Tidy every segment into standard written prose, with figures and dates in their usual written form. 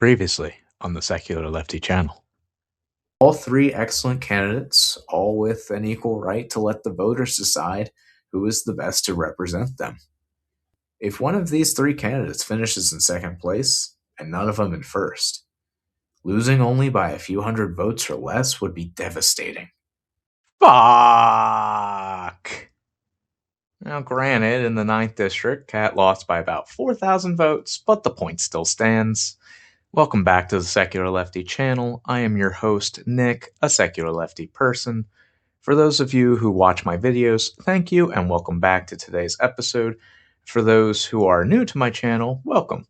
Previously on the Secular Lefty channel. All three excellent candidates, all with an equal right to let the voters decide who is the best to represent them. If one of these three candidates finishes in second place, and none of them in first, losing only by a few hundred votes or less would be devastating. Fuck! Now, granted, in the 9th District, Cat lost by about 4,000 votes, but the point still stands. Welcome back to the Secular Lefty channel. I am your host, Nick, a Secular Lefty person. For those of you who watch my videos, thank you and welcome back to today's episode. For those who are new to my channel, welcome.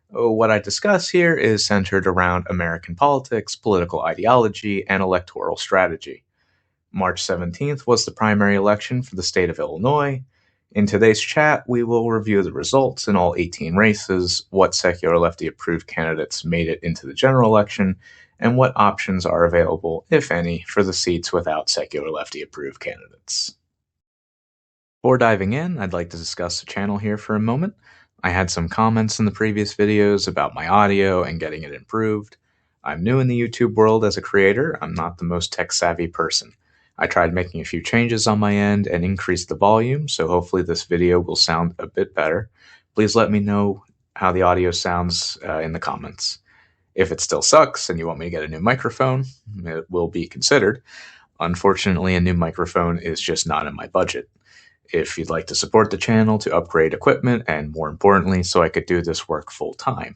What I discuss here is centered around American politics, political ideology, and electoral strategy. March 17th was the primary election for the state of Illinois. In today's chat, we will review the results in all 18 races, what secular lefty approved candidates made it into the general election, and what options are available, if any, for the seats without secular lefty approved candidates. Before diving in, I'd like to discuss the channel here for a moment. I had some comments in the previous videos about my audio and getting it improved. I'm new in the YouTube world as a creator. I'm not the most tech-savvy person. I tried making a few changes on my end and increased the volume, so hopefully this video will sound a bit better. Please let me know how the audio sounds in the comments. If it still sucks and you want me to get a new microphone, it will be considered. Unfortunately, a new microphone is just not in my budget. If you'd like to support the channel to upgrade equipment and, more importantly, so I could do this work full time.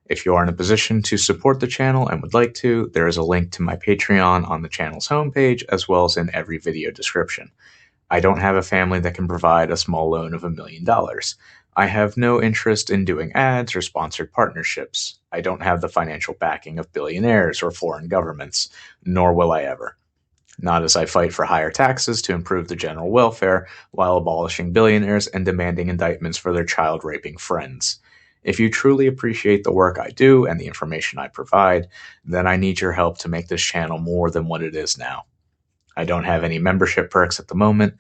If you are in a position to support the channel and would like to, there is a link to my Patreon on the channel's homepage as well as in every video description. I don't have a family that can provide a small loan of $1 million. I have no interest in doing ads or sponsored partnerships. I don't have the financial backing of billionaires or foreign governments, nor will I ever. Not as I fight for higher taxes to improve the general welfare while abolishing billionaires and demanding indictments for their child-raping friends. If you truly appreciate the work I do and the information I provide, then I need your help to make this channel more than what it is now. I don't have any membership perks at the moment.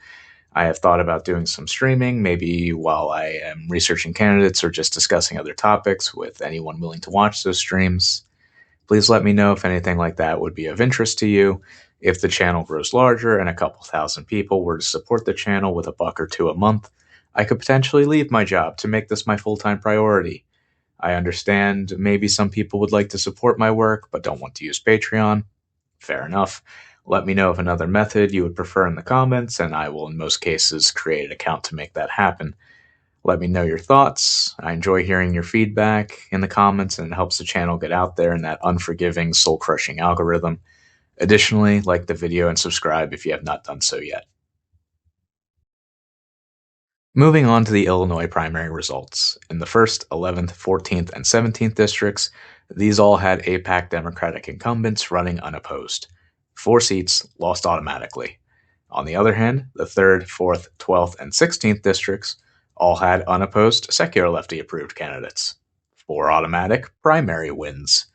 I have thought about doing some streaming, maybe while I am researching candidates or just discussing other topics with anyone willing to watch those streams. Please let me know if anything like that would be of interest to you. If the channel grows larger and a couple thousand people were to support the channel with $1 or $2 a month, I could potentially leave my job to make this my full-time priority. I understand maybe some people would like to support my work but don't want to use Patreon. Fair enough. Let me know of another method you would prefer in the comments, and I will in most cases create an account to make that happen. Let me know your thoughts. I enjoy hearing your feedback in the comments, and it helps the channel get out there in that unforgiving, soul-crushing algorithm. Additionally, like the video and subscribe if you have not done so yet. Moving on to the Illinois primary results. In the 1st, 11th, 14th, and 17th districts, these all had AIPAC Democratic incumbents running unopposed. 4 seats lost automatically. On the other hand, the 3rd, 4th, 12th, and 16th districts all had unopposed secular lefty approved candidates. 4 automatic primary wins.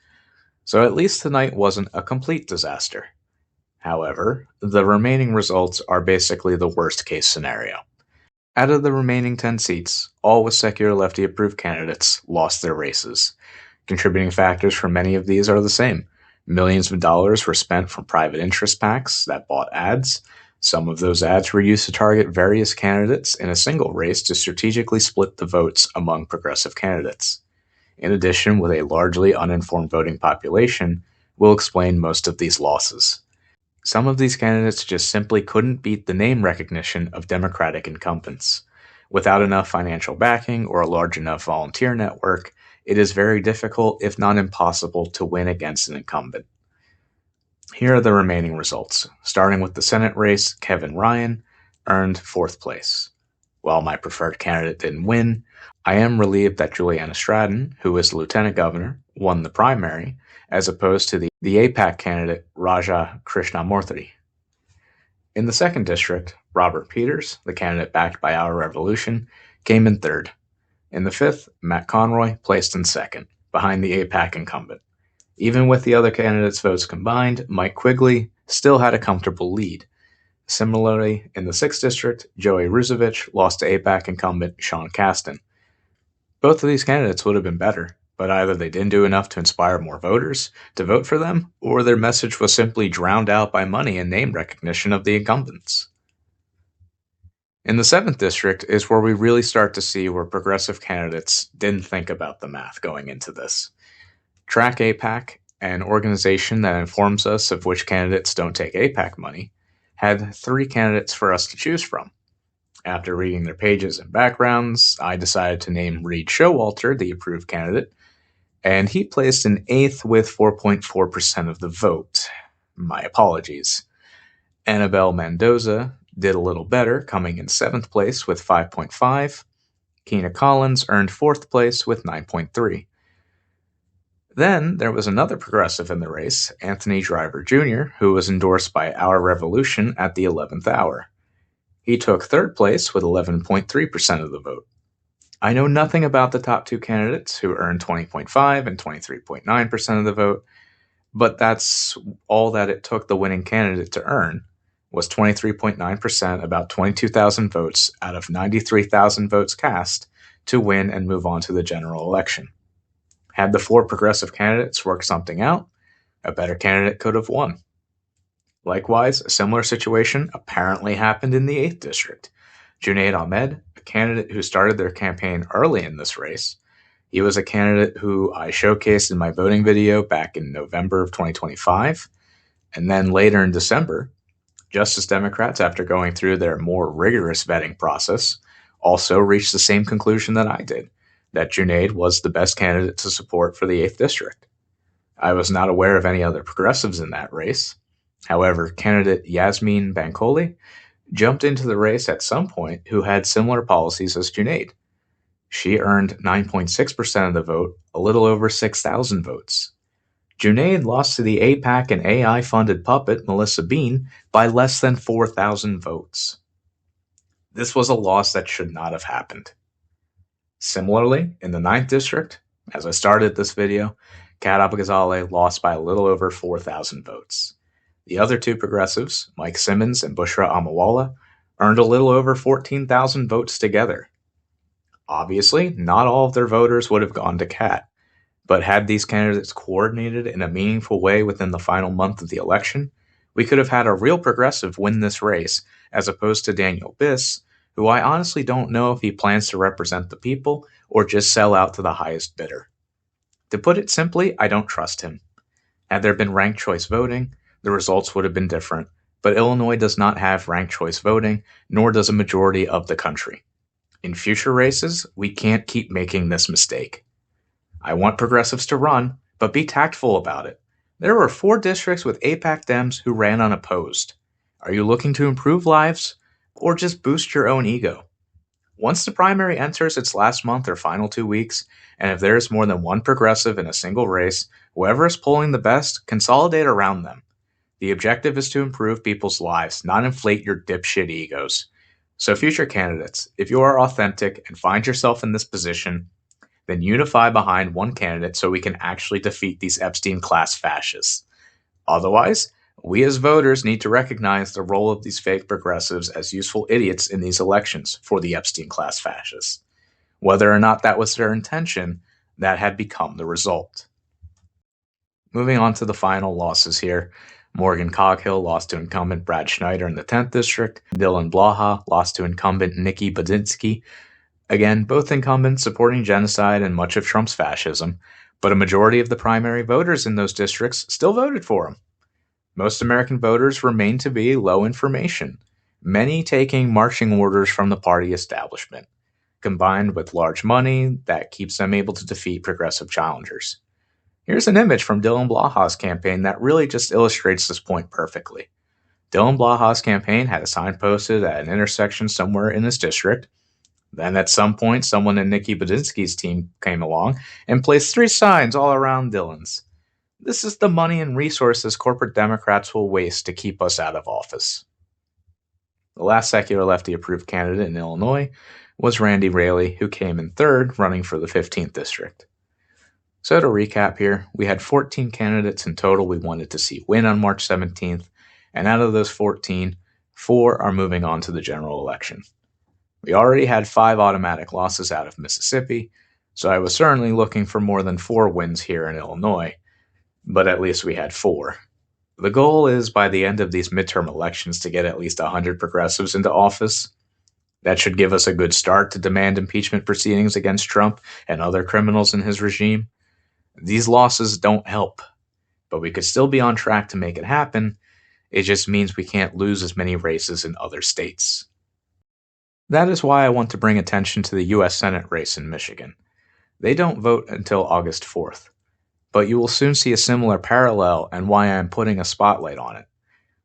So at least tonight wasn't a complete disaster. However, the remaining results are basically the worst case scenario. Out of the remaining 10 seats, all with secular lefty approved candidates lost their races. Contributing factors for many of these are the same. Millions of dollars were spent from private interest PACs that bought ads. Some of those ads were used to target various candidates in a single race to strategically split the votes among progressive candidates. In addition, with a largely uninformed voting population, will explain most of these losses. Some of these candidates just simply couldn't beat the name recognition of Democratic incumbents. Without enough financial backing or a large enough volunteer network, it is very difficult, if not impossible, to win against an incumbent. Here are the remaining results. Starting with the Senate race, Kevin Ryan earned 4th place. While my preferred candidate didn't win, I am relieved that Juliana Stratton, who is the lieutenant governor, won the primary, as opposed to the AIPAC candidate Raja Krishnamurthy. In the 2nd district, Robert Peters, the candidate backed by Our Revolution, came in 3rd. In the 5th, Matt Conroy placed in 2nd, behind the AIPAC incumbent. Even with the other candidates' votes combined, Mike Quigley still had a comfortable lead. Similarly, in the 6th district, Joey Rusevich lost to AIPAC incumbent Sean Casten. Both of these candidates would have been better. But either they didn't do enough to inspire more voters to vote for them, or their message was simply drowned out by money and name recognition of the incumbents. In the 7th district is where we really start to see where progressive candidates didn't think about the math going into this. Track APAC, an organization that informs us of which candidates don't take APAC money, had 3 candidates for us to choose from. After reading their pages and backgrounds, I decided to name Reed Showalter the approved candidate, and he placed in 8th with 4.4% of the vote. My apologies. Annabelle Mendoza did a little better, coming in 7th place with 5.5. Keena Collins earned 4th place with 9.3. Then there was another progressive in the race, Anthony Driver Jr., who was endorsed by Our Revolution at the 11th hour. He took 3rd place with 11.3% of the vote. I know nothing about the top 2 candidates who earned 20.5 and 23.9% of the vote, but that's all that it took the winning candidate to earn, was 23.9%, about 22,000 votes out of 93,000 votes cast, to win and move on to the general election. Had the 4 progressive candidates worked something out, a better candidate could have won. Likewise, a similar situation apparently happened in the 8th district. Junaid Ahmed, a candidate who started their campaign early in this race, he was a candidate who I showcased in my voting video back in November of 2025, and then later in December, Justice Democrats, after going through their more rigorous vetting process, also reached the same conclusion that I did, that Junaid was the best candidate to support for the 8th district. I was not aware of any other progressives in that race. However, candidate Yasmin Bankoli jumped into the race at some point who had similar policies as Junaid. She earned 9.6% of the vote, a little over 6,000 votes. Junaid lost to the APAC and AI-funded puppet Melissa Bean by less than 4,000 votes. This was a loss that should not have happened. Similarly, in the 9th district, as I started this video, Kat Abagazale lost by a little over 4,000 votes. The other 2 progressives, Mike Simmons and Bushra Amawala, earned a little over 14,000 votes together. Obviously, not all of their voters would have gone to Kat, but had these candidates coordinated in a meaningful way within the final month of the election, we could have had a real progressive win this race, as opposed to Daniel Biss, who I honestly don't know if he plans to represent the people or just sell out to the highest bidder. To put it simply, I don't trust him. Had there been ranked choice voting, the results would have been different, but Illinois does not have ranked choice voting, nor does a majority of the country. In future races, we can't keep making this mistake. I want progressives to run, but be tactful about it. There were 4 districts with APAC Dems who ran unopposed. Are you looking to improve lives, or just boost your own ego? Once the primary enters its last month or final 2 weeks, and if there is more than 1 progressive in a single race, whoever is polling the best, consolidate around them. The objective is to improve people's lives, not inflate your dipshit egos. So future candidates, if you are authentic and find yourself in this position, then unify behind 1 candidate so we can actually defeat these Epstein-class fascists. Otherwise, we as voters need to recognize the role of these fake progressives as useful idiots in these elections for the Epstein-class fascists. Whether or not that was their intention, that had become the result. Moving on to the final losses here. Morgan Coghill lost to incumbent Brad Schneider in the 10th district. Dylan Blaha lost to incumbent Nikki Budinski. Again, both incumbents supporting genocide and much of Trump's fascism, but a majority of the primary voters in those districts still voted for him. Most American voters remain to be low information, many taking marching orders from the party establishment, combined with large money that keeps them able to defeat progressive challengers. Here's an image from Dylan Blaha's campaign that really just illustrates this point perfectly. Dylan Blaha's campaign had a sign posted at an intersection somewhere in his district. Then at some point, someone in Nikki Budinski's team came along and placed 3 signs all around Dylan's. This is the money and resources corporate Democrats will waste to keep us out of office. The last secular lefty-approved candidate in Illinois was Randy Raley, who came in 3rd, running for the 15th district. So to recap here, we had 14 candidates in total we wanted to see win on March 17th, and out of those 14, 4 are moving on to the general election. We already had 5 automatic losses out of Mississippi, So I was certainly looking for more than 4 wins here in Illinois, but at least we had 4. The goal is by the end of these midterm elections to get at least 100 progressives into office. That should give us a good start to demand impeachment proceedings against Trump and other criminals in his regime. These losses don't help, but we could still be on track to make it happen. It just means we can't lose as many races in other states. That is why I want to bring attention to the U.S. Senate race in Michigan. They don't vote until August 4th, but you will soon see a similar parallel and why I am putting a spotlight on it.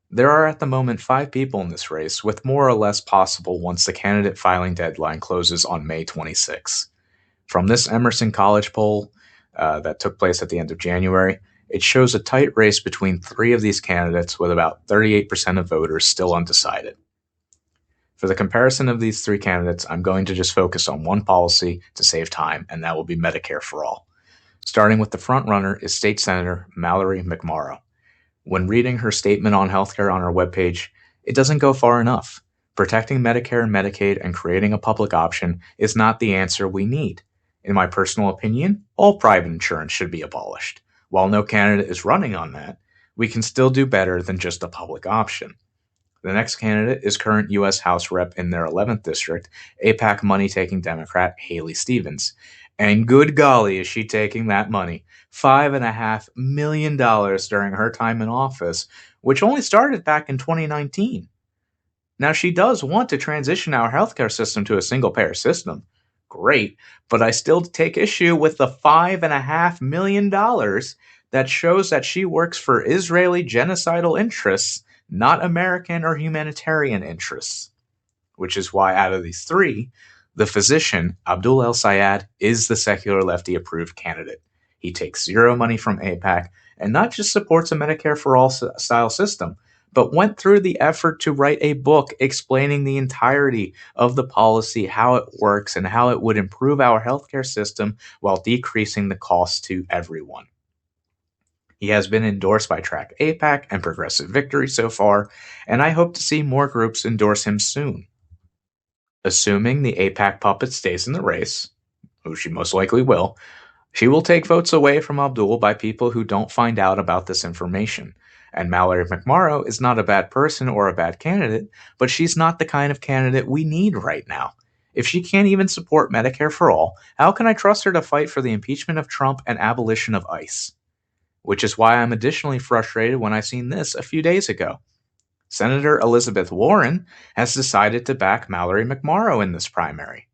There are at the moment 5 people in this race, with more or less possible once the candidate filing deadline closes on May 26. From this Emerson College poll that took place at the end of January, it shows a tight race between 3 of these candidates with about 38% of voters still undecided. For the comparison of these 3 candidates, I'm going to just focus on one policy to save time, and that will be Medicare for All. Starting with the frontrunner is State Senator Mallory McMorrow. When reading her statement on healthcare on her webpage, it doesn't go far enough. Protecting Medicare and Medicaid and creating a public option is not the answer we need. In my personal opinion, all private insurance should be abolished. While no candidate is running on that, we can still do better than just a public option. The next candidate is current U.S. House Rep in their 11th district, AIPAC money-taking Democrat Haley Stevens. And good golly, is she taking that money. $5.5 million during her time in office, which only started back in 2019. Now, she does want to transition our healthcare system to a single-payer system. Great, but I still take issue with the $5.5 million that shows that she works for Israeli genocidal interests, not American or humanitarian interests. Which is why out of these 3, the physician, Abdul El-Sayed, is the secular lefty approved candidate. He takes zero money from AIPAC and not just supports a Medicare for All style system, but went through the effort to write a book explaining the entirety of the policy, how it works, and how it would improve our healthcare system while decreasing the cost to everyone. He has been endorsed by Track AIPAC and Progressive Victory so far, and I hope to see more groups endorse him soon. Assuming the AIPAC puppet stays in the race, which she most likely will, she will take votes away from Abdul by people who don't find out about this information. And Mallory McMorrow is not a bad person or a bad candidate, but she's not the kind of candidate we need right now. If she can't even support Medicare for All, how can I trust her to fight for the impeachment of Trump and abolition of ICE? Which is why I'm additionally frustrated when I seen this a few days ago. Senator Elizabeth Warren has decided to back Mallory McMorrow in this primary.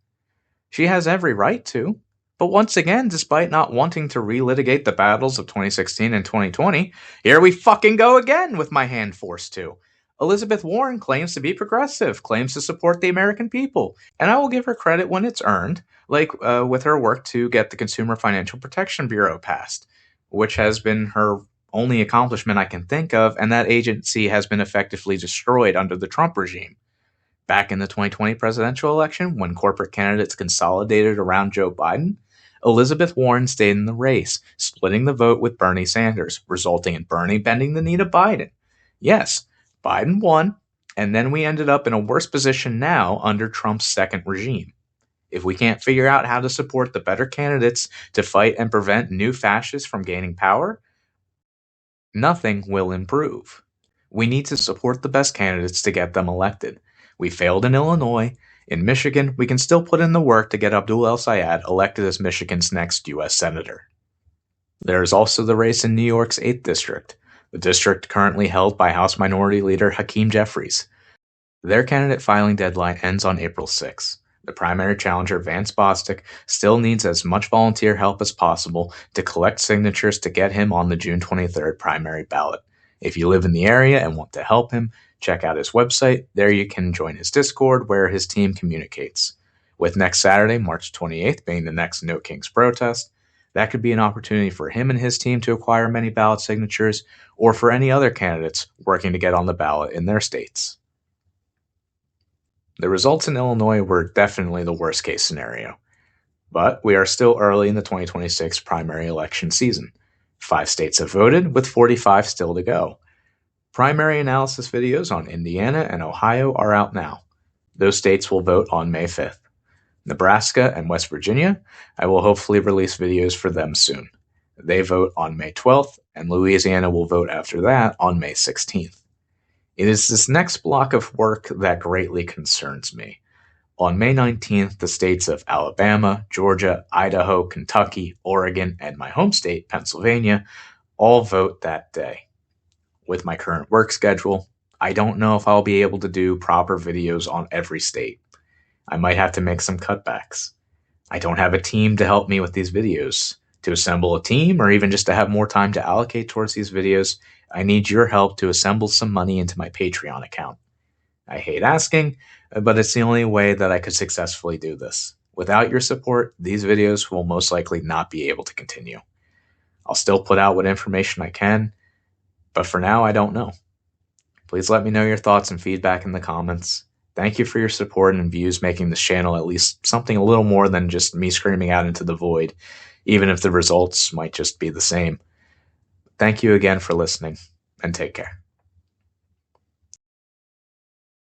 She has every right to, but once again, despite not wanting to relitigate the battles of 2016 and 2020, here we fucking go again with my hand forced to. Elizabeth Warren claims to be progressive, claims to support the American people, and I will give her credit when it's earned, like with her work to get the Consumer Financial Protection Bureau passed, which has been her only accomplishment I can think of, and that agency has been effectively destroyed under the Trump regime. Back in the 2020 presidential election, when corporate candidates consolidated around Joe Biden, Elizabeth Warren stayed in the race, splitting the vote with Bernie Sanders, resulting in Bernie bending the knee to Biden. Yes, Biden won, and then we ended up in a worse position now under Trump's second regime. If we can't figure out how to support the better candidates to fight and prevent new fascists from gaining power, nothing will improve. We need to support the best candidates to get them elected. We failed in Illinois. In Michigan, we can still put in the work to get Abdul El-Sayed elected as Michigan's next U.S. Senator. There is also the race in New York's 8th District, the district currently held by House Minority Leader Hakeem Jeffries. Their candidate filing deadline ends on April 6. The primary challenger, Vance Bostic, still needs as much volunteer help as possible to collect signatures to get him on the June 23rd primary ballot. If you live in the area and want to help him, check out his website. There you can join his Discord where his team communicates. With next Saturday, March 28th, being the next No Kings protest, that could be an opportunity for him and his team to acquire many ballot signatures, or for any other candidates working to get on the ballot in their states. The results in Illinois were definitely the worst case scenario, but we are still early in the 2026 primary election season. 5 states have voted, with 45 still to go. Primary analysis videos on Indiana and Ohio are out now. Those states will vote on May 5th. Nebraska and West Virginia, I will hopefully release videos for them soon. They vote on May 12th, and Louisiana will vote after that on May 16th. It is this next block of work that greatly concerns me. On May 19th, the states of Alabama, Georgia, Idaho, Kentucky, Oregon, and my home state, Pennsylvania, all vote that day. With my current work schedule, I don't know if I'll be able to do proper videos on every state. I might have to make some cutbacks. I don't have a team to help me with these videos. To assemble a team, or even just to have more time to allocate towards these videos, I need your help to assemble some money into my Patreon account. I hate asking, but it's the only way that I could successfully do this. Without your support, these videos will most likely not be able to continue. I'll still put out what information I can, but for now, I don't know. Please let me know your thoughts and feedback in the comments. Thank you for your support and views, making this channel at least something a little more than just me screaming out into the void, even if the results might just be the same. Thank you again for listening, and take care.